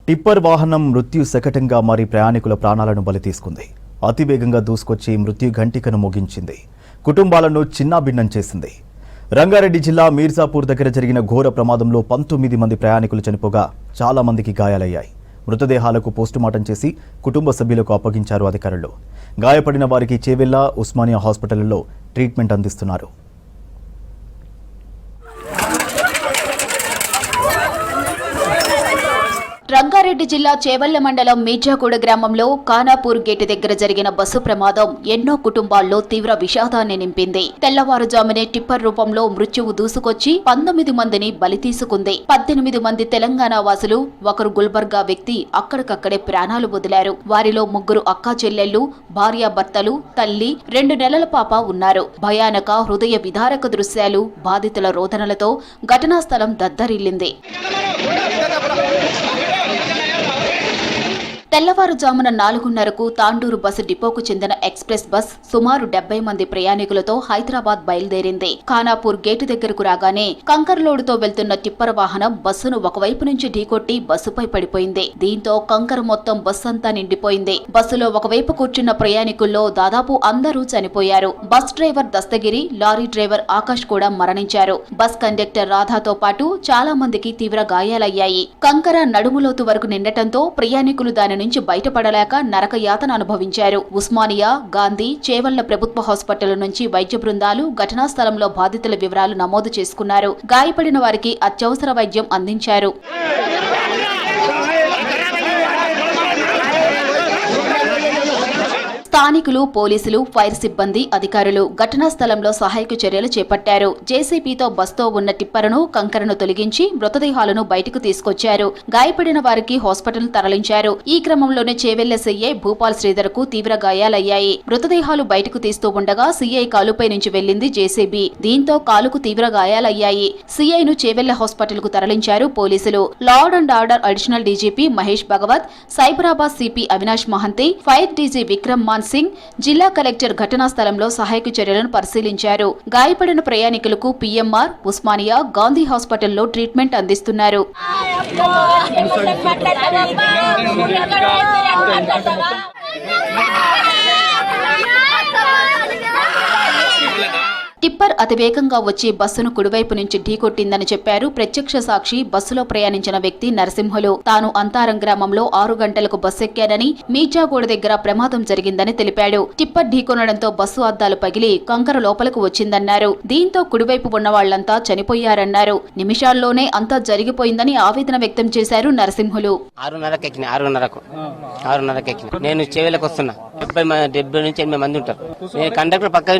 Tipper వాహనం మృత్యు శకటంగా మారి ప్రయాణికుల ప్రాణాలను బలి తీసుకుంది. అతివేగంగా దూసుకొచ్చి మృత్యు ఘంటికను మోగించింది. కుటుంబాలను చిన్నాభిన్నం చేసింది. రంగారెడ్డి జిల్లా మీర్జాపూర్ దగ్గర జరిగిన ఘోర ప్రమాదంలో 19 మంది ప్రయాణికులు చనిపోగా చాలా మందికి గాయాలయ్యాయి. మృతదేహాలకు పోస్టుమార్టం చేసి కుటుంబ సభ్యులకు అప్పగించారు అధికారులు. గాయపడిన వారికి చేవెళ్ల, ఉస్మానియా హాస్పిటళ్లలో ట్రీట్మెంట్ అందిస్తున్నారు. రంగారెడ్డి జిల్లా చేవెళ్ల మండలం మీర్జాగూడ గ్రామంలో ఖానాపూర్ గేటు దగ్గర జరిగిన బస్సు ప్రమాదం ఎన్నో కుటుంబాల్లో తీవ్ర విషాదాన్ని నింపింది. తెల్లవారుజామునే టిప్పర్ రూపంలో మృత్యువు దూసుకొచ్చి 19 మందిని బలి తీసుకుంది. 18 మంది తెలంగాణ వాసులు, ఒకరు గుల్బర్గా వ్యక్తి అక్కడికక్కడే ప్రాణాలు వదిలారు. వారిలో 3 అక్కా చెల్లెళ్లు, భార్యాభర్తలు, తల్లి, 2 నెలల పాప ఉన్నారు. భయానక హృదయ విదారక దృశ్యాలు, బాధితుల రోదనలతో ఘటనా స్థలం దద్దరిల్లింది. తెల్లవారుజామున 4:30కు తాండూరు బస్సు డిపోకు చెందిన ఎక్స్ప్రెస్ బస్ సుమారు 70 మంది ప్రయాణికులతో హైదరాబాద్ బయలుదేరింది. ఖానాపూర్ గేటు దగ్గరకు రాగానే కంకర్ లోడుతో వెళ్తున్న టిప్పర్ వాహనం బస్సును ఒకవైపు నుంచి ఢీకొట్టి బస్సుపై పడిపోయింది. దీంతో కంకర మొత్తం బస్సు అంతా నిండిపోయింది. బస్సులో ఒకవైపు కూర్చున్న ప్రయాణికుల్లో దాదాపు అందరూ చనిపోయారు. Bus driver Dastagiri, lorry driver Akash కూడా మరణించారు. బస్ కండక్టర్ రాధాతో పాటు చాలా మందికి తీవ్ర గాయాలయ్యాయి. కంకర నడుములోతు వరకు నిండటంతో ప్రయాణికులు దాని నుంచి బయటపడలేక నరక యాతన అనుభవించారు. ఉస్మానియా, గాంధీ, చేవెళ్ల ప్రభుత్వ హాస్పిటల్ నుంచి వైద్య బృందాలు ఘటనా స్థలంలో బాధితుల వివరాలు నమోదు చేసుకున్నారు. గాయపడిన వారికి అత్యవసర వైద్యం అందించారు. స్థానికులు, పోలీసులు, ఫైర్ సిబ్బంది, అధికారులు ఘటనా స్థలంలో సహాయక చర్యలు చేపట్టారు. జేసీబీతో బస్తో ఉన్న టిప్పర్ను, కంకరను తొలగించి మృతదేహాలను బయటకు తీసుకొచ్చారు. గాయపడిన వారికి హాస్పిటల్ తరలించారు. ఈ క్రమంలోనే చేవెళ్ల సీఐ భూపాల్ శ్రీధర్ కు తీవ్ర గాయాలయ్యాయి. మృతదేహాలు బయటకు తీస్తూ ఉండగా సీఐ కాలుపై నుంచి వెళ్లింది జేసీబీ. దీంతో కాలుకు తీవ్ర గాయాలయ్యాయి. సీఐను చేవెళ్ల హాస్పిటల్ కు తరలించారు పోలీసులు. Law and order additional DGP Mahesh Bhagwat, Cyberabad CP Avinash Mohanty, fire DG Vikram Maan Singh, జిల్లా కలెక్టర్ ఘటనా స్థలంలో సహాయక చర్యలను పరిశీలించారు. గాయపడిన ప్రయాణికులకు పీఎంఆర్, ఉస్మానియా, గాంధీ హాస్పిటల్లో ట్రీట్మెంట్ అందిస్తున్నారు. టిప్పర్ అతివేగంగా వచ్చి బస్సును కుడివైపు నుంచి ఢీకొట్టిందని చెప్పారు ప్రత్యక్ష సాక్షి, బస్సులో ప్రయాణించిన వ్యక్తి నరసింహులు. తాను అంతారం గ్రామంలో 6 గంటలకు బస్సు ఎక్కానని, మీర్జాగూడ దగ్గర ప్రమాదం జరిగిందని తెలిపాడు. టిప్పర్ ఢీకొనడంతో బస్సు అద్దాలు పగిలి కంకర లోపలకు వచ్చిందన్నారు. దీంతో కుడివైపు ఉన్న వాళ్లంతా చనిపోయారన్నారు. నిమిషాల్లోనే అంతా జరిగిపోయిందని ఆవేదన వ్యక్తం చేశారు నరసింహులు. 6:30కి నేను చెవిలకు వస్తున్నా. 70 నుంచి 80 మంది ఉంటారు. నేను కండక్టర్ పక్కన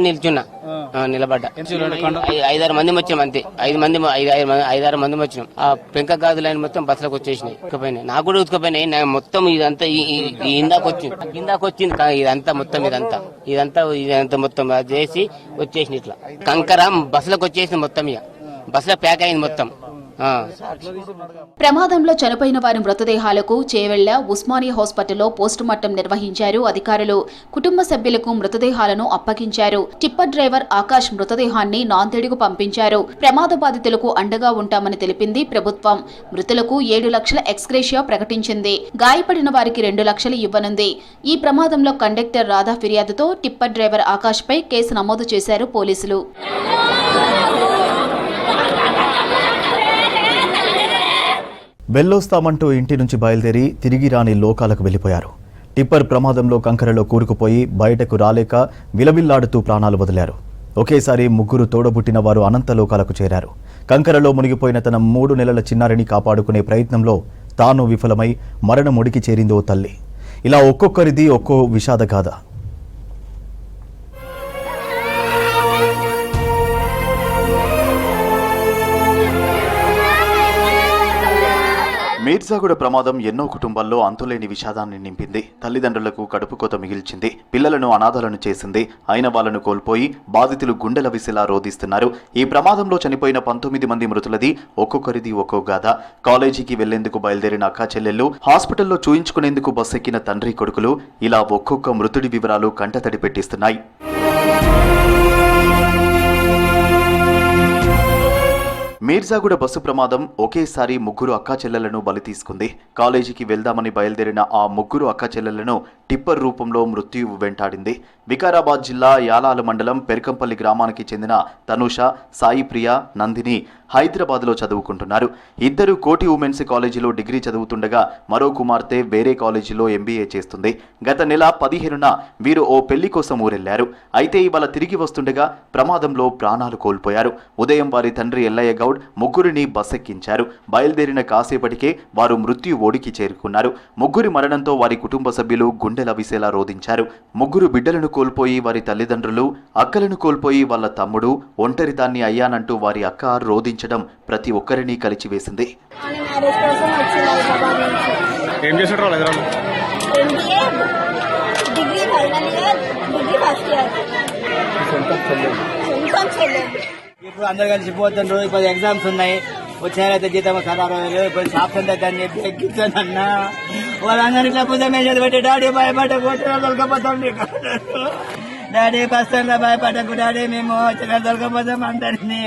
నిలబడ్డా. 5-6 మంది వచ్చాం అంతే. 5-6 మంది వచ్చినాం. ఆ పెంక గాజులైన మొత్తం బస్సులకు వచ్చేసినాయి. ఉతకపోయినాయి, నాకు కూడా ఉతకపోయినాయి. మొత్తం ఇదంతా ఇందాకొచ్చింది ఇదంతా మొత్తం ఇదంతా మొత్తం అది చేసి వచ్చేసింది. ఇట్లా కంకర బస్సులకు వచ్చేసింది మొత్తం. ఇక బస్సులో ప్యాక్ అయింది మొత్తం. ప్రమాదంలో చనిపోయిన వారి మృతదేహాలకు చేవెళ్ల, ఉస్మానియా హాస్పిటల్లో పోస్టుమార్టం నిర్వహించారు అధికారులు. కుటుంబ సభ్యులకు మృతదేహాలను అప్పగించారు. టిప్పర్ డ్రైవర్ ఆకాష్ మృతదేహాన్ని నాందేడుకు పంపించారు. ప్రమాద బాధితులకు అండగా ఉంటామని తెలిపింది ప్రభుత్వం. మృతులకు 7 లక్షల ఎక్స్గ్రేషియా ప్రకటించింది. గాయపడిన వారికి 2 లక్షలు ఇవ్వనుంది. ఈ ప్రమాదంలో కండక్టర్ రాధా ఫిర్యాదుతో టిప్పర్ డ్రైవర్ ఆకాష్ పై కేసు నమోదు చేశారు పోలీసులు. వెళ్లొస్తామంటూ ఇంటి నుంచి బయలుదేరి తిరిగి రాని లోకాలకు వెళ్లిపోయారు. టిప్పర్ ప్రమాదంలో కంకరలో కూరుకుపోయి బయటకు రాలేక విలవిల్లాడుతూ ప్రాణాలు వదిలారు. ఒకేసారి 3 తోడబుట్టిన వారు అనంత లోకాలకు చేరారు. కంకరలో మునిగిపోయిన తన 3 నెలల చిన్నారిని కాపాడుకునే ప్రయత్నంలో తాను విఫలమై మరణముడికి చేరిందో తల్లి. ఇలా ఒక్కొక్కరిది ఒక్కో విషాద గాథ. మీర్జాగూడ ప్రమాదం ఎన్నో కుటుంబాల్లో అంతులేని విషాదాన్ని నింపింది. తల్లిదండ్రులకు కడుపుకోత మిగిల్చింది. పిల్లలను అనాథలను చేసింది. అయిన వాళ్లను కోల్పోయి బాధితులు గుండెల విసిలా రోధిస్తున్నారు. ఈ ప్రమాదంలో చనిపోయిన 19 మంది మృతులది ఒక్కొక్కరిది ఒక్కో గాథ. కాలేజీకి వెళ్లేందుకు బయలుదేరిన అక్కా చెల్లెళ్లు, హాస్పిటల్లో చూయించుకునేందుకు బస్సెక్కిన తండ్రి కొడుకులు, ఇలా ఒక్కొక్క మృతుడి వివరాలు కంటతడి పెట్టిస్తున్నాయి. మీర్జాగూడ బస్సు ప్రమాదం ఒకేసారి ముగ్గురు అక్కాచెల్లెలను బలి తీసుకుంది. కాలేజీకి వెళ్దామని బయలుదేరిన ఆ ముగ్గురు అక్కాచెల్లెలను టిప్పర్ రూపంలో మృత్యువు వెంటాడింది. వికారాబాద్ జిల్లా యాలాల మండలం పెరకంపల్లి గ్రామానికి చెందిన తనుష, సాయిప్రియ, నందిని హైదరాబాద్లో చదువుకుంటున్నారు. ఇద్దరు కోటి ఉమెన్స్ కాలేజీలో డిగ్రీ చదువుతుండగా మరో కుమార్తె వేరే కాలేజీలో ఎంబీఏ చేస్తుంది. గత నెల 15న వీరు ఓ పెళ్లి కోసం ఊరెళ్లారు. అయితే ఇవాళ తిరిగి వస్తుండగా ప్రమాదంలో ప్రాణాలు కోల్పోయారు. ఉదయం వారి తండ్రి ఎల్లయ్య గౌడ్ ముగ్గురిని బస్సెక్కించారు. బయలుదేరిన కాసేపటికే వారు మృత్యు ఓడికి చేరుకున్నారు. ముగ్గురి మరణంతో వారి కుటుంబ సభ్యులు గుండెల విసేలా రోదించారు. ముగ్గురు బిడ్డలను కోల్పోయి వారి తల్లిదండ్రులు, అక్కలను కోల్పోయి వాళ్ళ తమ్ముడు ఒంటరిదాన్ని అయ్యానంటూ వారి అక్క రోదించడం ప్రతి ఒక్కరిని కలిచివేసింది. ఏం చేసాడు Hyderabad? Degree final year, degree first year. ఇప్పుడు అందరు కలిసి పోతుండ్రు. ఇప్పుడు ఎగ్జామ్స్ ఉన్నాయి. వచ్చారైతే జీతం 16,000. ఇప్పుడు షాప్స్ అంతా దాన్ని చెప్పి ఎక్కించానన్నా వాళ్ళందరూ ఇట్లా పూజ మీద పెట్టి డాడీ భయపడ్డ కొట్టిన దొరకపోతాం. డాడీ కష్టంగా భయపడకు డాడీ, మేము వచ్చిన దొరకపోతాం అందరినీ.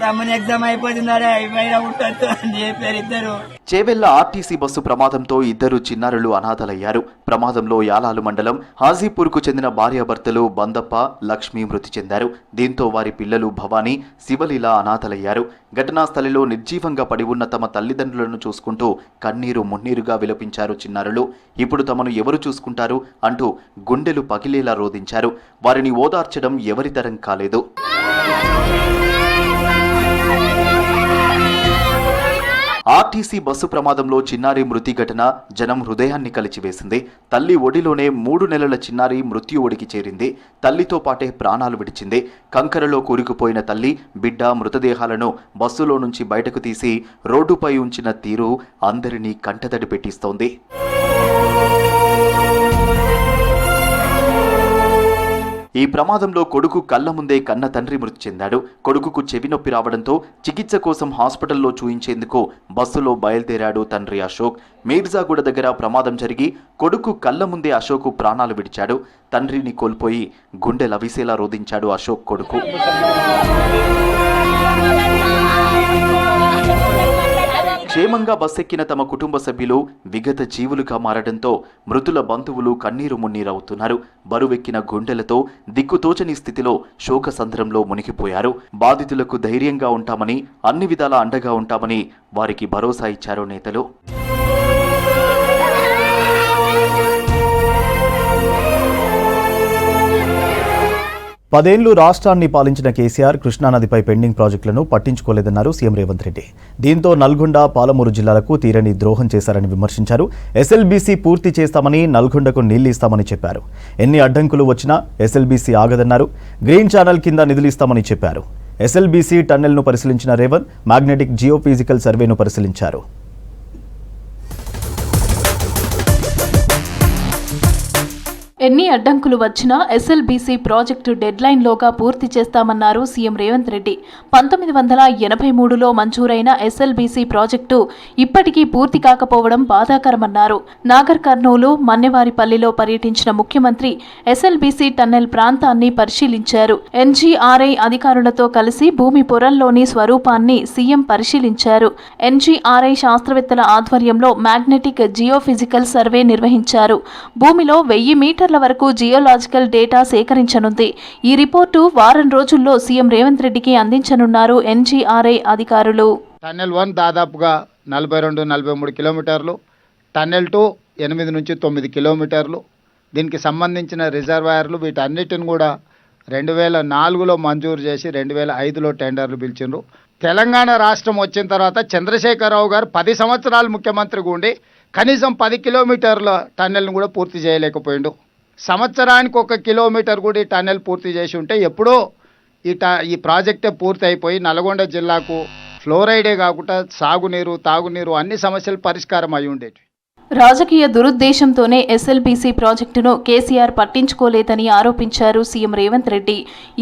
తమ్ముని ఎగ్జామ్ అయిపోతుందా అయిపోయినా ఉంటుంది అని చెప్పారు ఇద్దరు. చేవెళ్ల ఆర్టీసీ బస్సు ప్రమాదంతో ఇద్దరు చిన్నారులు అనాథలయ్యారు. ప్రమాదంలో యాలాలు మండలం హాజీపూర్కు చెందిన భార్యాభర్తలు బందప్ప, లక్ష్మి మృతి చెందారు. దీంతో వారి పిల్లలు భవానీ, శివలీల అనాథలయ్యారు. ఘటనా స్థలిలో నిర్జీవంగా పడి ఉన్న తమ తల్లిదండ్రులను చూసుకుంటూ కన్నీరు మున్నీరుగా విలపించారు చిన్నారులు. ఇప్పుడు తమను ఎవరు చూసుకుంటారు అంటూ గుండెలు పగిలేలా రోదించారు. వారిని ఓదార్చడం ఎవరితరం కాలేదు. ఆర్టీసీ బస్సు ప్రమాదంలో చిన్నారి మృతి ఘటన జనం హృదయాన్ని కలిచివేసింది. తల్లి ఒడిలోనే 3 నెలల చిన్నారి మృత్యు ఒడికి చేరింది. తల్లితో పాటే ప్రాణాలు విడిచింది. కంకరలో కూరుకుపోయిన తల్లి, బిడ్డ మృతదేహాలను బస్సులో నుంచి బయటకు తీసి రోడ్డుపై ఉంచిన తీరు అందరినీ కంటతడి పెట్టిస్తోంది. ఈ ప్రమాదంలో కొడుకు కళ్ల ముందే కన్న తండ్రి మృతి చెందాడు. కొడుకుకు చెవి నొప్పి రావడంతో చికిత్స కోసం హాస్పిటల్లో చూయించేందుకు బస్సులో బయలుదేరాడు తండ్రి అశోక్. మీర్జాగూడ దగ్గర ప్రమాదం జరిగి కొడుకు కళ్ల ముందే అశోక్ ప్రాణాలు విడిచాడు. తండ్రిని కోల్పోయి గుండె లవిసేలా రోదించాడు అశోక్ కొడుకు. క్షేమంగా బస్సెక్కిన తమ కుటుంబ సభ్యులు విగత జీవులుగా మారడంతో మృతుల బంధువులు కన్నీరు మున్నీరవుతున్నారు. బరువెక్కిన గుండెలతో దిక్కుతోచని స్థితిలో శోకసంద్రంలో మునిగిపోయారు. బాధితులకు ధైర్యంగా ఉంటామని, అన్ని విధాలా అండగా ఉంటామని వారికి భరోసా ఇచ్చారు నేతలు. 10 ఏళ్లు రాష్ట్రాన్ని పాలించిన కేసీఆర్ కృష్ణానదిపై పెండింగ్ ప్రాజెక్టులను పట్టించుకోలేదన్నారు సీఎం రేవంత్ రెడ్డి. దీంతో నల్గొండ, పాలమూరు జిల్లాలకు తీరని ద్రోహం చేశారని విమర్శించారు. ఎస్ఎల్బీసీ పూర్తి చేస్తామని, నల్గొండకు నీళ్లు ఇస్తామని చెప్పారు. ఎన్ని అడ్డంకులు వచ్చినా ఎస్ఎల్బీసీ ఆగదన్నారు. గ్రీన్ ఛానల్ కింద నిధులు ఇస్తామని చెప్పారు. ఎస్ఎల్బీసీ టన్నెల్ను పరిశీలించిన రేవంత్ మ్యాగ్నెటిక్ జియోఫిజికల్ సర్వేను పరిశీలించారు. ఎన్ని అడ్డంకులు వచ్చినా ఎస్ఎల్బీసీ ప్రాజెక్టు డెడ్లైన్లోగా పూర్తి చేస్తామన్నారు సీఎం రేవంత్ రెడ్డి. 1983లో మంజూరైన ఎస్ఎల్బీసీ ప్రాజెక్టు ఇప్పటికీ పూర్తి కాకపోవడం బాధాకరమన్నారు. నాగర్ కర్నూలు, మన్నెవారిపల్లిలో పర్యటించిన ముఖ్యమంత్రి ఎస్ఎల్బీసీ టన్నెల్ ప్రాంతాన్ని పరిశీలించారు. ఎన్జీఆర్ఐ అధికారులతో కలిసి భూమి పొరల్లోని స్వరూపాన్ని సీఎం పరిశీలించారు. ఎన్జీఆర్ఐ శాస్త్రవేత్తల ఆధ్వర్యంలో మ్యాగ్నెటిక్ జియోఫిజికల్ సర్వే నిర్వహించారు. భూమిలో 1000 మీటర్ల వరకు జియోలాజికల్ డేటా సేకరించనుంది. ఈ రిపోర్టు వారం రోజుల్లో సీఎం రేవంత్ రెడ్డికి అందించనున్నారు ఎన్జీఆర్ఐ అధికారులు. టన్నెల్ 1 దాదాపుగా 42-43 కిలోమీటర్లు, టన్నెల్ 2 8 నుంచి 9 కిలోమీటర్లు. దీనికి సంబంధించిన రిజర్వాయర్లు వీటన్నిటిని కూడా 2004లో మంజూరు చేసి 2005లో టెండర్లు పిలిచిండ్రు. తెలంగాణ రాష్ట్రం వచ్చిన తర్వాత చంద్రశేఖరరావు గారు 10 సంవత్సరాలు ముఖ్యమంత్రిగా ఉండి కనీసం 10 కిలోమీటర్ల టన్నెల్ను కూడా పూర్తి చేయలేకపోయిండు. సంవత్సరానికి 1 కిలోమీటర్ కూడా ఈ టన్నెల్ పూర్తి చేసి ఉంటే ఎప్పుడో ఈ ప్రాజెక్టే పూర్తి అయిపోయి నల్గొండ జిల్లాకు ఫ్లోరైడే కాకుండా సాగునీరు, తాగునీరు అన్ని సమస్యలు పరిష్కారం అయి ఉండేవి. రాజకీయ దురుద్దేశంతోనే ఎస్ఎల్బీసీ ప్రాజెక్టును కేసీఆర్ పట్టించుకోలేదని ఆరోపించారు సీఎం రేవంత్ రెడ్డి.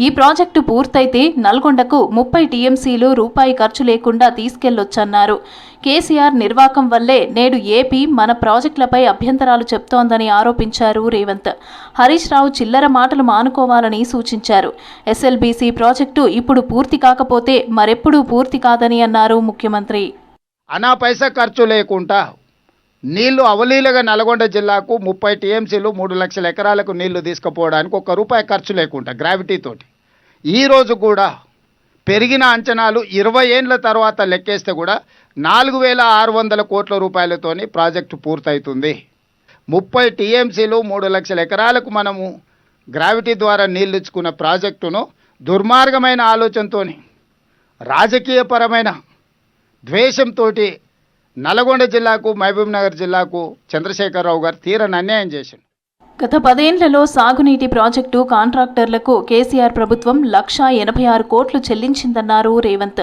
ఈ ప్రాజెక్టు పూర్తయితే నల్గొండకు 30 టీఎంసీలు రూపాయి ఖర్చు లేకుండా తీసుకెళ్లొచ్చన్నారు. కేసీఆర్ నిర్వాకం వల్లే నేడు ఏపీ మన ప్రాజెక్టులపై అభ్యంతరాలు చెప్తోందని ఆరోపించారు రేవంత్. హరీష్ రావు చిల్లర మాటలు మానుకోవాలని సూచించారు. ఎస్ఎల్బీసీ ప్రాజెక్టు ఇప్పుడు పూర్తి కాకపోతే మరెప్పుడూ పూర్తి కాదని అన్నారు ముఖ్యమంత్రి. అనా పైసా ఖర్చు లేకుండా నీళ్లు అవలీలగా నల్గొండ జిల్లాకు 30 టీఎంసీలు 3 లక్షల ఎకరాలకు నీళ్లు తీసుకుపోవడానికి ₹1 ఖర్చు లేకుండా గ్రావిటీతోటి ఈరోజు కూడా పెరిగిన అంచనాలు 20 ఏండ్ల తర్వాత లెక్కేస్తే కూడా 4,600 కోట్ల రూపాయలతోని ప్రాజెక్టు పూర్తవుతుంది. 30 టీఎంసీలు 3 లక్షల ఎకరాలకు మనము గ్రావిటీ ద్వారా నీళ్లు ఇచ్చుకున్న ప్రాజెక్టును దుర్మార్గమైన ఆలోచనతోని రాజకీయపరమైన ద్వేషంతో నల్గొండ జిల్లాకు మహబూబ్నగర్ జిల్లాకు చంద్రశేఖరరావు గారు తీరని అన్యాయం చేశారు. గత 10 ఏళ్లలో సాగునీటి ప్రాజెక్టు కాంట్రాక్టర్లకు కేసీఆర్ ప్రభుత్వం 1,86 కోట్లు చెల్లించిందన్నారు రేవంత్.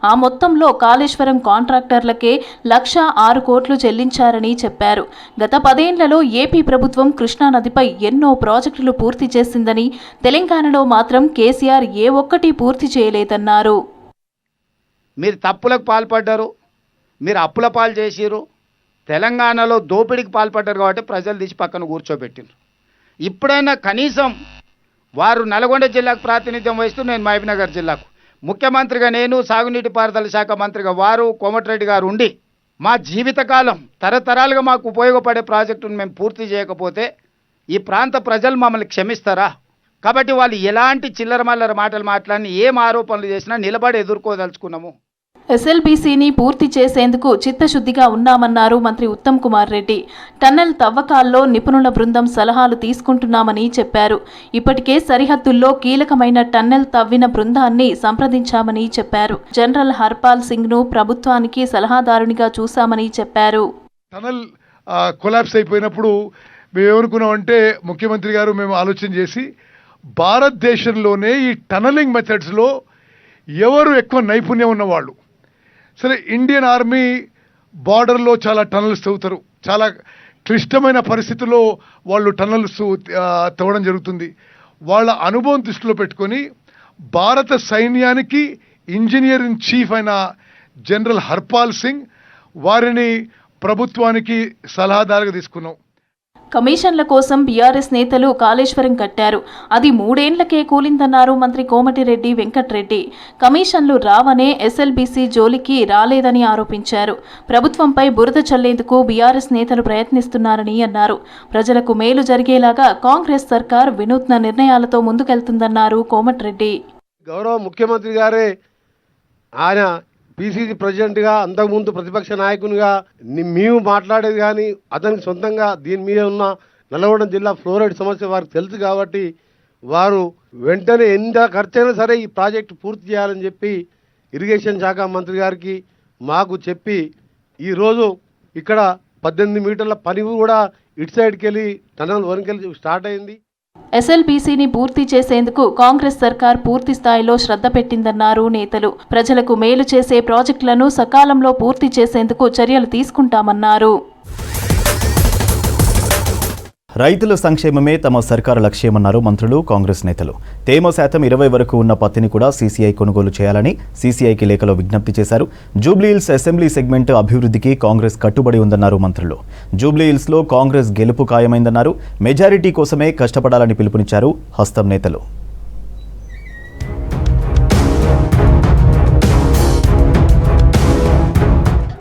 ఆ మొత్తంలో కాళేశ్వరం కాంట్రాక్టర్లకే 1,06 కోట్లు చెల్లించారని చెప్పారు. గత 10 ఏళ్లలో ఏపీ ప్రభుత్వం కృష్ణానదిపై ఎన్నో ప్రాజెక్టులు పూర్తి చేసిందని, తెలంగాణలో మాత్రం కేసీఆర్ ఏ ఒక్కటి పూర్తి చేయలేదన్నారు. మీరు తప్పులకు పాల్పడ్డారు, మీరు అప్పుల పాలు చేసిరు, తెలంగాణలో దోపిడీకి పాల్పడ్డారు కాబట్టి ప్రజలు తీసి పక్కన కూర్చోబెట్టిండ్రు. ఇప్పుడైనా కనీసం వారు నల్గొండ జిల్లాకు ప్రాతినిధ్యం వహిస్తూ నేను మహబూబ్నగర్ జిల్లాకు ముఖ్యమంత్రిగా నేను, సాగునీటి పారుదల శాఖ మంత్రిగా వారు, కోమటిరెడ్డి గారు ఉండి మా జీవితకాలం తరతరాలుగా మాకు ఉపయోగపడే ప్రాజెక్టును మేము పూర్తి చేయకపోతే ఈ ప్రాంత ప్రజలు మమ్మల్ని క్షమిస్తారా? కాబట్టి వాళ్ళు ఎలాంటి చిల్లర మల్లర మాటలు మాట్లాడి ఏం ఆరోపణలు చేసినా నిలబడి ఎదుర్కోదలుచుకున్నాము. ఎస్ఎల్బీసీని పూర్తి చేసేందుకు చిత్తశుద్ధిగా ఉన్నామన్నారు మంత్రి ఉత్తమ్ కుమార్ రెడ్డి. టన్నెల్ తవ్వకాల్లో నిపుణుల బృందం సలహాలు తీసుకుంటున్నామని చెప్పారు. ఇప్పటికే సరిహద్దుల్లో కీలకమైన టన్నెల్ తవ్విన బృందాన్ని సంప్రదించామని చెప్పారు. జనరల్ హర్పాల్ సింగ్ను ప్రభుత్వానికి సలహాదారునిగా చూశామని చెప్పారు. టనల్ కొలాప్స్ అయిపోయినప్పుడు మేము ఏమనుకున్నామంటే ముఖ్యమంత్రి గారు మేము ఆలోచన చేసి భారతదేశంలోనే ఈ టనలింగ్ మెథడ్స్లో ఎవరు ఎక్కువ నైపుణ్యం ఉన్నవాళ్ళు, సరే ఇండియన్ ఆర్మీ బార్డర్లో చాలా టనల్స్ తవ్వుతారు, చాలా క్లిష్టమైన పరిస్థితుల్లో వాళ్ళు టనల్స్ తవ్వడం జరుగుతుంది. వాళ్ళ అనుభవం దృష్టిలో పెట్టుకొని భారత సైన్యానికి ఇంజనీర్ ఇన్ చీఫ్ అయిన జనరల్ హర్పాల్ సింగ్ వారిని ప్రభుత్వానికి సలహాదారుగా తీసుకున్నాం. కమిషన్ల కోసం బీఆర్ఎస్ నేతలు కాళేశ్వరం కట్టారు. అది 3 ఏండ్లకే కూలిందన్నారు మంత్రి కోమటిరెడ్డి వెంకట్రెడ్డి. కమిషన్లు రావనే ఎస్ఎల్బీసీ జోలికి రాలేదని ఆరోపించారు. ప్రభుత్వంపై బురద చల్లేందుకు బీఆర్ఎస్ నేతలు ప్రయత్నిస్తున్నారని అన్నారు. ప్రజలకు మేలు జరిగేలాగా కాంగ్రెస్ సర్కార్ వినూత్న నిర్ణయాలతో ముందుకెళ్తుందన్నారు కోమటిరెడ్డి. గౌరవ ముఖ్యమంత్రి గారే ఆయన పిసిసి ప్రెసిడెంట్గా, అంతకుముందు ప్రతిపక్ష నాయకునిగా మేము మాట్లాడేది కానీ అతనికి సొంతంగా దీని మీద ఉన్న నల్గొండ జిల్లా ఫ్లోరైడ్ సమస్య వారికి తెలుసు కాబట్టి వారు వెంటనే ఎంత ఖర్చైనా సరే ఈ ప్రాజెక్టు పూర్తి చేయాలని చెప్పి ఇరిగేషన్ శాఖ మంత్రి గారికి మాకు చెప్పి ఈరోజు ఇక్కడ 18 మీటర్ల పని కూడా ఇటు సైడ్కి వెళ్ళి టనల్ వరకెళ్ళి స్టార్ట్ అయింది. ఎస్ఎల్బీసీని పూర్తి చేసేందుకు కాంగ్రెస్ సర్కార్ పూర్తి స్థాయిలో శ్రద్ధ పెట్టిందన్నారు నేతలు. ప్రజలకు మేలు చేసే ప్రాజెక్టులను సకాలంలో పూర్తి చేసేందుకు చర్యలు తీసుకుంటామన్నారు. రైతుల సంక్షేమమే తమ సర్కారు లక్ష్యమన్నారు మంత్రులు, కాంగ్రెస్ నేతలు. తేమ శాతం 20 వరకు ఉన్న పత్తిని కూడా సీసీఐ కొనుగోలు చేయాలని సీసీఐకి లేఖలో విజ్ఞప్తి చేశారు. జూబ్లీహిల్స్ అసెంబ్లీ సెగ్మెంట్ అభివృద్ధికి కాంగ్రెస్ కట్టుబడి ఉందన్నారు మంత్రులు. జూబ్లీహిల్స్లో కాంగ్రెస్ గెలుపు ఖాయమైందన్నారు. మెజారిటీ కోసమే కష్టపడాలని పిలుపునిచ్చారు హస్తం నేతలు.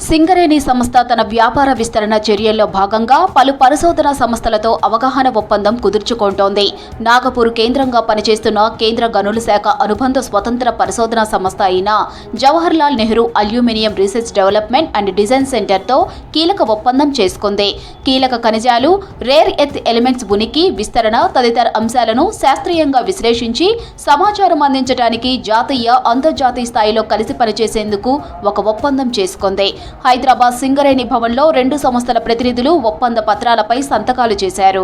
సింగరేణి సంస్థ తన వ్యాపార విస్తరణ చర్యల్లో భాగంగా పలు పరిశోధనా సంస్థలతో అవగాహన ఒప్పందం కుదుర్చుకుంటోంది. నాగపూర్ కేంద్రంగా పనిచేస్తున్న కేంద్ర గనుల శాఖ అనుబంధ స్వతంత్ర పరిశోధనా సంస్థ అయిన Jawaharlal Nehru aluminium research development and design సెంటర్తో కీలక ఒప్పందం చేసుకుంది. కీలక ఖనిజాలు, రేర్ ఎర్త్ ఎలిమెంట్స్ ఉనికి, విస్తరణ తదితర అంశాలను శాస్త్రీయంగా విశ్లేషించి సమాచారం అందించడానికి జాతీయ, అంతర్జాతీయ స్థాయిలో కలిసి పనిచేసేందుకు ఒక ఒప్పందం చేసుకుంది. హైదరాబాద్ సింగరేణి భవన్లో 2 సంస్థల ప్రతినిధులు ఒప్పంద పత్రాలపై సంతకాలు చేశారు.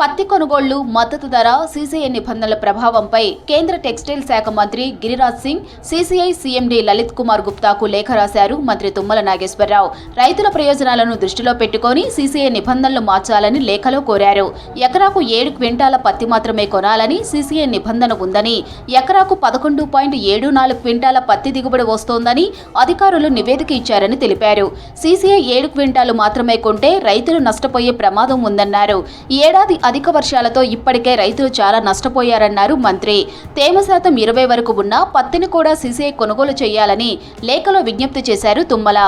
పత్తి కొనుగోళ్లు, మద్దతు ధర, సీసీఐ నిబంధనల ప్రభావంపై కేంద్ర టెక్స్టైల్ శాఖ మంత్రి గిరిరాజ్ సింగ్ సీసీఐ సీఎండీ లలిత్ కుమార్ గుప్తాకు లేఖ రాశారు మంత్రి తుమ్మల నాగేశ్వరరావు. రైతుల ప్రయోజనాలను దృష్టిలో పెట్టుకుని సీసీఐ నిబంధనలు మార్చాలని లేఖలో కోరారు. ఎకరాకు 7 క్వింటాల పత్తి మాత్రమే కొనాలని సీసీఐ నిబంధన ఉందని, ఎకరాకు 11.74 క్వింటాల పత్తి దిగుబడి వస్తోందని అధికారులు నివేదిక ఇచ్చారని తెలిపారు. సీసీఐ 7 క్వింటాలు మాత్రమే కొంటే రైతులు నష్టపోయే ప్రమాదం ఉందన్నారు. ఈ ఏడాది అధిక వర్షాలతో ఇప్పటికే రైతులు చాలా నష్టపోయారన్నారు మంత్రి. తేమ శాతం 20 వరకు ఉన్న పత్తిని కూడా సీసీఐ కొనుగోలు చేయాలని లేఖలో విజ్ఞప్తి చేశారు తుమ్మల.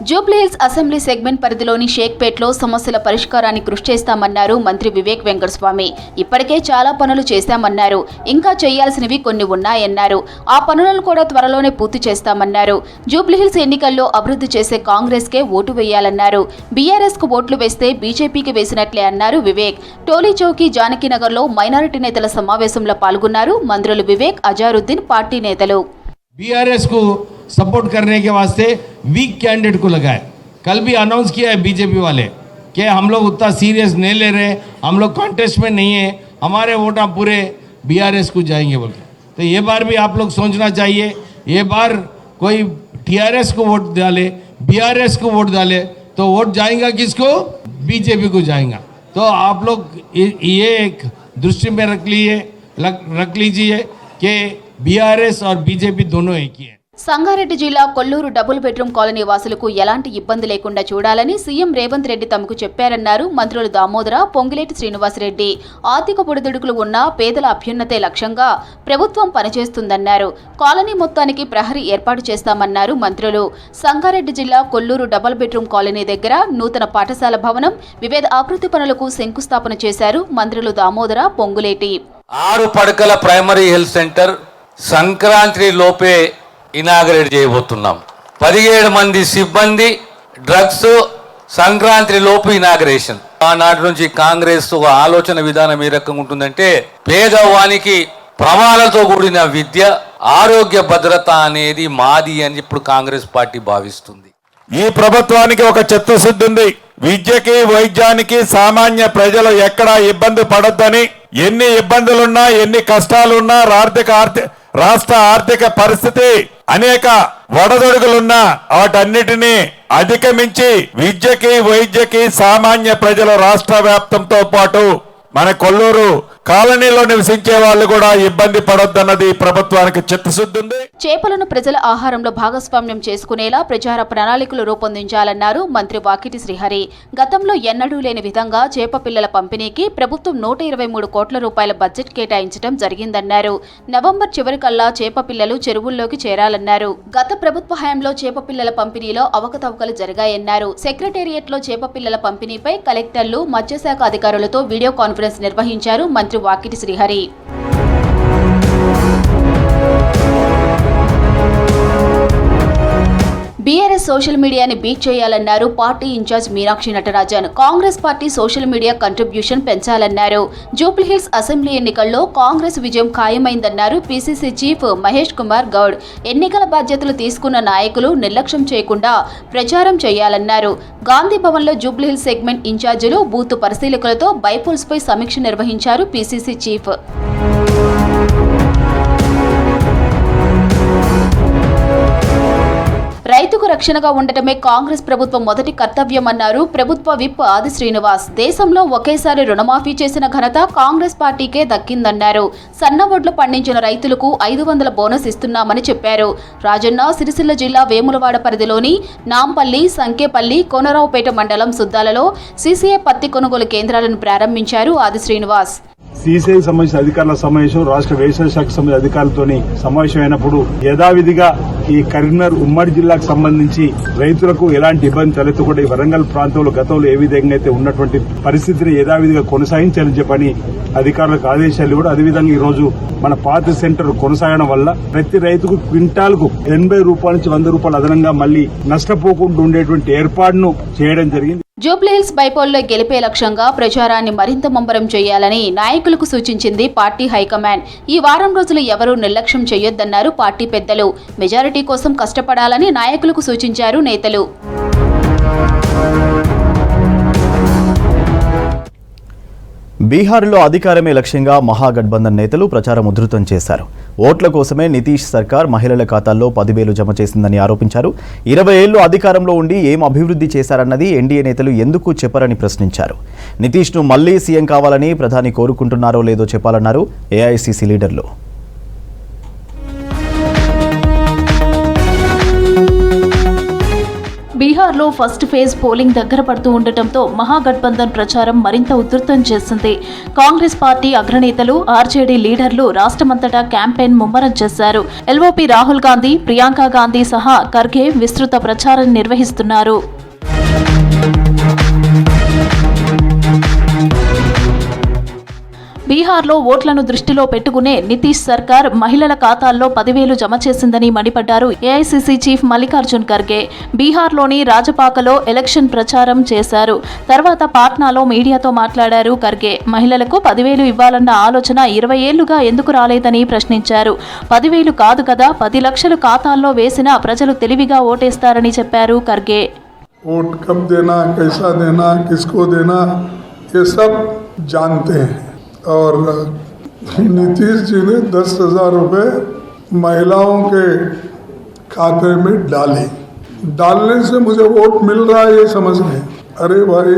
జూబ్లీహిల్స్ అసెంబ్లీ సెగ్మెంట్ పరిధిలోని షేక్పేట్లో సమస్యల పరిష్కారానికి కృషి చేస్తామన్నారు మంత్రి వివేక్ వెంకటస్వామి. ఇప్పటికే చాలా పనులు చేశామన్నారు. ఇంకా చేయాల్సినవి కొన్ని ఉన్నాయన్నారు. ఆ పనులను కూడా త్వరలోనే పూర్తి చేస్తామన్నారు. జూబ్లీహిల్స్ ఎన్నికల్లో అభివృద్ధి చేసే కాంగ్రెస్కే ఓటు వేయాలన్నారు. బీఆర్ఎస్ కు ఓట్లు వేస్తే బీజేపీకి వేసినట్లే అన్నారు వివేక్. టోలీ చౌకీ, జానకీనగర్లో మైనారిటీ నేతల సమావేశంలో పాల్గొన్నారు మంత్రులు వివేక్, అజారుద్దీన్, పార్టీ నేతలు. बीआरएस को सपोर्ट करने के वास्ते वीक कैंडिडेट को लगाए. कल भी अनाउंस किया है बीजेपी वाले कि हम लोग उतना सीरियस नहीं ले रहे, हम लोग कॉन्टेस्ट में नहीं है, हमारे वोट पूरे बीआरएस को जाएंगे बोल के. तो ये बार भी आप लोग सोचना चाहिए, ये बार कोई टीआरएस को वोट डाले, बीआरएस को वोट डाले तो वोट जाएगा किसको? बीजेपी को जाएगा. तो आप लोग ये एक दृष्टि में रख लीजिए कि बीआरएस और बीजेपी दोनों एक ही है. సంగారెడ్డి జిల్లా కొల్లూరు డబుల్ బెడ్రూమ్ కాలనీ వాసులకు ఎలాంటి ఇబ్బంది లేకుండా చూడాలని సీఎం రేవంత్ రెడ్డి తమకు చెప్పారన్నారు మంత్రులు దామోదర, పొంగిలేటి శ్రీనివాసరెడ్డి. ఆర్థిక పొడిదుడుకులు ఉన్న పేదల అభ్యున్నతే లక్ష్యంగా ప్రభుత్వం పనిచేస్తుందన్నారు. కాలనీ మొత్తానికి ప్రహరీ ఏర్పాటు చేస్తామన్నారు మంత్రులు. సంగారెడ్డి జిల్లా కొల్లూరు డబుల్ బెడ్రూమ్ కాలనీ దగ్గర నూతన పాఠశాల భవనం, వివిధ అభివృద్ధి పనులకు శంకుస్థాపన చేశారు మంత్రులు దామోదర, పొంగులేటి. 6 పడకల ప్రైమరీ హెల్త్ సెంటర్ సంక్రాంతి లోపే ఇనాగరేట్ చేయబోతున్నాం. 17 మంది సిబ్బంది, డ్రగ్స్, సంక్రాంతి లోపు ఇనాగరేషన్. ఆనాటి నుంచి కాంగ్రెస్ ఒక ఆలోచన విధానం ఏ రకంగా ఉంటుందంటే పేదవానికి ప్రమాణాలతో కూడిన విద్య, ఆరోగ్య భద్రత అనేది మాది అని ఇప్పుడు కాంగ్రెస్ పార్టీ భావిస్తుంది. ఈ ప్రభుత్వానికి ఒక చిత్తశుద్ధి ఉంది. విద్యకి, వైద్యానికి సామాన్య ప్రజలు ఎక్కడా ఇబ్బంది పడొద్దని, ఎన్ని ఇబ్బందులున్నా, ఎన్ని కష్టాలున్నా, రాష్ట్ర ఆర్థిక పరిస్థితి అనేక ఒడదొడుగులున్నా వాటన్నిటినీ అధిగమించి విద్యకి, వైద్యకి సామాన్య ప్రజల రాష్ట్ర వ్యాప్తంతో పాటు మన కొల్లూరు కాలనీలో నివసించే వాళ్ళు కూడా ఇబ్బంది పడొద్దన్నది ప్రభుత్వానికి చిత్తశుద్ధి ఉంది. చేపలను ప్రజల ఆహారంలో భాగస్వామ్యం చేసుకునేలా ప్రచార ప్రణాళికలు రూపొందించాలన్నారు మంత్రి వాకిటి శ్రీహరి. గతంలో ఎన్నడూ లేని విధంగా చేప పిల్లల పంపిణీకి ప్రభుత్వం 123 కోట్ల రూపాయల బడ్జెట్ కేటాయించడం జరిగిందన్నారు. నవంబర్ చివరికల్లా చేప పిల్లలు చెరువుల్లోకి చేరాలన్నారు. గత ప్రభుత్వ హయాంలో చేప పిల్లల పంపిణీలో అవకతవకలు జరిగాయన్నారు. సెక్రటేరియట్లో చేప పిల్లల పంపిణీపై కలెక్టర్లు, మత్స్యశాఖ అధికారులతో వీడియో కాన్ఫరెన్స్ నిర్వహించారు మంత్రి వాకిటి శ్రీహరి. బీఆర్ఎస్ సోషల్ మీడియాని బీట్ చేయాలన్నారు party incharge Meenakshi Natarajan. Congress party social media contribution పెంచాలన్నారు. జూబ్లీహిల్స్ అసెంబ్లీ ఎన్నికల్లో కాంగ్రెస్ విజయం ఖాయమైందన్నారు పీసీసీ చీఫ్ మహేష్ కుమార్ గౌడ్. ఎన్నికల బాధ్యతలు తీసుకున్న నాయకులు నిర్లక్ష్యం చేయకుండా ప్రచారం చేయాలన్నారు. గాంధీ భవన్లో జూబ్లీహిల్స్ సెగ్మెంట్ ఇన్ఛార్జీలు, బూత్ పరిశీలకులతో బైపోల్స్పై సమీక్ష నిర్వహించారు పీసీసీ చీఫ్. రైతుకు రక్షణగా ఉండటమే కాంగ్రెస్ ప్రభుత్వం మొదటి కర్తవ్యమన్నారు ప్రభుత్వ విప్ ఆది శ్రీనివాస్. దేశంలో ఒకేసారి రుణమాఫీ చేసిన ఘనత కాంగ్రెస్ పార్టీకే దక్కిందన్నారు. సన్న వడ్లు పండించిన రైతులకు 500 బోనస్ ఇస్తున్నామని చెప్పారు. రాజన్న సిరిసిల్ల జిల్లా వేములవాడ పరిధిలోని నాంపల్లి, సంకేపల్లి, కోనరావుపేట మండలం సుద్దాలలో సీసీఐ పత్తి కొనుగోలు కేంద్రాలను ప్రారంభించారు ఆది శ్రీనివాస్. సీసీఐ సంబంధించిన అధికారుల సమావేశం, రాష్ట్ర వ్యవసాయ శాఖ సంబంధించిన అధికారులతో సమావేశం అయినప్పుడు యథావిధిగా ఈ కరీంనగర్ ఉమ్మడి జిల్లాకు సంబంధించి రైతులకు ఎలాంటి ఇబ్బంది తలెత్తకుండా ఈ వరంగల్ ప్రాంతంలో గతంలో ఏ విధంగా అయితే ఉన్నటువంటి పరిస్థితిని యథావిధిగా కొనసాగించాలని చెప్పని అధికారులకు ఆదేశాలు కూడా. అదేవిధంగా ఈ రోజు మన పాత సెంటర్ కొనసాగడం వల్ల ప్రతి రైతుకు క్వింటాల్కు 80 రూపాయల నుంచి 100 రూపాయలు అదనంగా మళ్లీ నష్టపోకుండా ఉండేటువంటి ఏర్పాటును చేయడం జరిగింది. జూబ్లీహిల్స్ బైపోల్లో గెలిపే లక్ష్యంగా ప్రచారాన్ని మరింత ముమ్మరం చేయాలని నాయకులకు సూచించింది పార్టీ హైకమాండ్. ఈ వారం రోజులు ఎవరూ నిర్లక్ష్యం చేయొద్దన్నారు పార్టీ పెద్దలు. మెజారిటీ కోసం కష్టపడాలని నాయకులకు సూచించారు నేతలు. బీహార్లో అధికారమే లక్ష్యంగా మహాగఠబంధన్ నేతలు ప్రచారం ఉధృతం చేశారు. ఓట్ల కోసమే నితీష్ సర్కార్ మహిళల ఖాతాల్లో 10,000 జమ చేసిందని ఆరోపించారు. 20 ఏళ్లు అధికారంలో ఉండి ఏం అభివృద్ధి చేశారన్నది ఎన్డీఏ నేతలు ఎందుకు చెప్పరని ప్రశ్నించారు. నితీష్ను మళ్లీ సీఎం కావాలని ప్రధాని కోరుకుంటున్నారో లేదో చెప్పాలన్నారు ఏఐసీసీ లీడర్లు. బీహార్లో ఫస్ట్ ఫేజ్ పోలింగ్ దగ్గర పడుతూ ఉండటంతో మహాగఠబంధన్ ప్రచారం మరింత ఉధృతం చేసింది. కాంగ్రెస్ పార్టీ అగ్రనేతలు, ఆర్జేడీ లీడర్లు రాష్ట్రమంతటా క్యాంపెయిన్ ముమ్మరం చేశారు. ఎల్ఓపీ రాహుల్ గాంధీ, ప్రియాంక గాంధీ సహా ఖర్గే విస్తృత ప్రచారం నిర్వహిస్తున్నారు. బీహార్లో ఓట్లను దృష్టిలో పెట్టుకునే నితీష్ సర్కార్ మహిళల ఖాతాల్లో 10,000 జమ చేసిందని మండిపడ్డారు ఏఐసీసీ చీఫ్ మల్లికార్జున్ ఖర్గే. బీహార్లోని రాజపాకలో ఎలక్షన్ ప్రచారం చేశారు. తర్వాత పాట్నాలో మీడియాతో మాట్లాడారు ఖర్గే. మహిళలకు 10,000 ఇవ్వాలన్న ఆలోచన 20 ఏళ్లుగా ఎందుకు రాలేదని ప్రశ్నించారు. 10,000 కాదు కదా, 10 లక్షలు ఖాతాల్లో వేసినా ప్రజలు తెలివిగా ఓటేస్తారని చెప్పారు ఖర్గే. वोट कब देना, कैसा देना, किसको देना, ये सब जानते हैं. और नीतीश जी ने 10,000 रुपये महिलाओं के खाते में डालने से मुझे वोट मिल रहा है ये समझ लें. अरे भाई,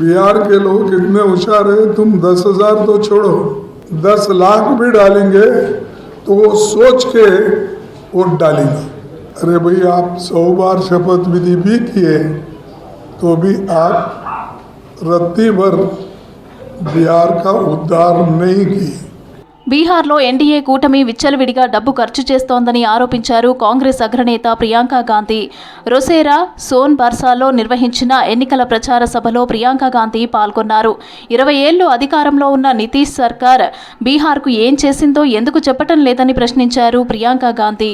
बिहार के लोग कितने होशियार है. तुम 10,000 तो छोड़ो, 10 लाख भी डालेंगे तो वो सोच के वोट डालेंगे. अरे भाई, आप 100 बार शपथ विधि भी किए तो भी आप रत्ती भर बिहार का उद्धार नहीं की. బీహార్లో ఎన్డీఏ కూటమి విచ్చలవిడిగా డబ్బు ఖర్చు చేస్తోందని ఆరోపించారు కాంగ్రెస్ అగ్రనేత ప్రియాంక గాంధీ. రొసేరా, సోన్ బర్సాలో నిర్వహించిన ఎన్నికల ప్రచార సభలో ప్రియాంక గాంధీ పాల్గొన్నారు. 20 ఏళ్లు అధికారంలో ఉన్న నితీష్ సర్కార్ బీహార్కు ఏం చేసిందో ఎందుకు చెప్పటం లేదని ప్రశ్నించారు ప్రియాంక గాంధీ.